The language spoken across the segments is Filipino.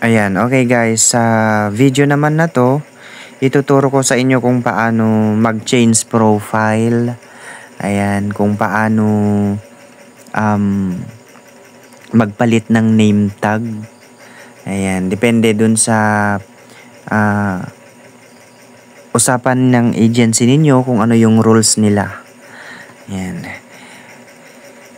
Ayan, okay guys, sa video naman na to, ituturo ko sa inyo kung paano mag-change profile. Ayan, kung paano um, magpalit ng name tag. Ayan, depende dun sa ah, usapan ng agency ninyo kung ano yung rules nila. Ayan.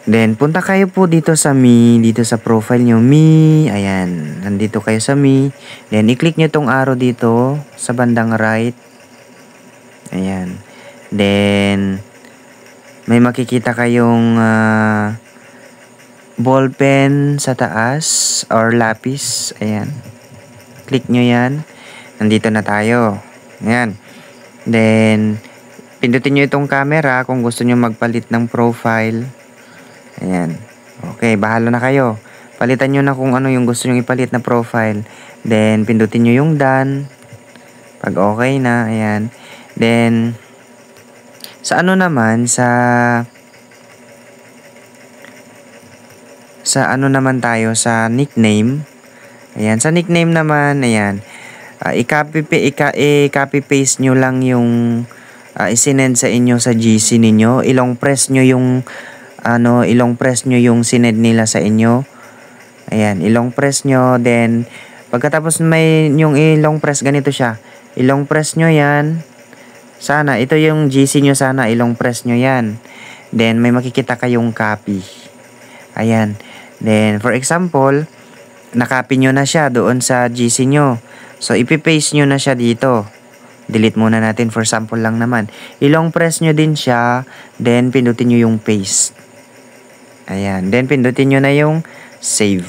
Then, punta kayo po dito sa me, dito sa profile nyo, me, ayan, nandito kayo sa me. Then, i-click nyo tong arrow dito sa bandang right. Ayan. Then, may makikita kayong ball pen sa taas or lapis. Ayan. Click nyo yan. Nandito na tayo. Ayan. Then, pindutin nyo itong camera kung gusto nyo magpalit ng profile. Ayan. Okay, bahala na kayo. Palitan nyo na kung ano yung gusto nyo ipalit na profile. Then, pindutin nyo yung done. Pag okay na, ayan. Then, sa ano naman, sa ano naman tayo, sa nickname. Ayan, sa nickname naman, ayan. I-copy paste nyo lang yung isinend sa inyo sa GC ninyo. Ilong press nyo yung sinend nila sa inyo. Ayan, ilong press nyo. Then, pagkatapos may yung ilong press, ganito siya. Ilong press nyo yan. Sana, ito yung GC nyo sana, ilong press nyo yan. Then, may makikita kayong copy. Ayan. Then, for example, nakopy nyo na siya doon sa GC nyo. So, ipipaste nyo na siya dito. Delete muna natin for sample lang naman. Ilong press nyo din siya. Then, pindutin nyo yung paste. Ayan. Then, pindutin nyo na yung save.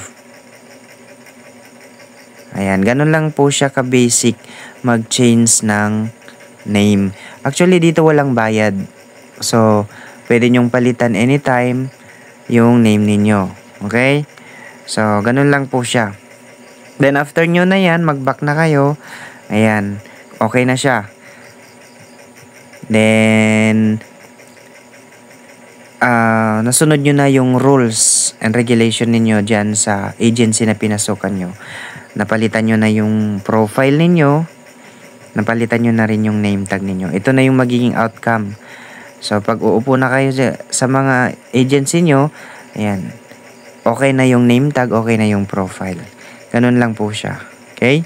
Ayan. Ganun lang po siya ka-basic mag-change ng name. Actually, dito walang bayad. So, pwede nyong palitan anytime yung name ninyo. Okay? So, ganun lang po siya. Then, after nyo na yan, mag-back na kayo. Ayan. Okay na siya. Then, nasunod nyo na yung rules and regulation ninyo dyan sa agency na pinasukan nyo. Napalitan nyo na yung profile ninyo. Napalitan nyo na rin yung name tag ninyo. Ito na yung magiging outcome. So, pag uupo na kayo sa mga agency nyo, ayan, okay na yung name tag, okay na yung profile. Ganun lang po siya. Okay?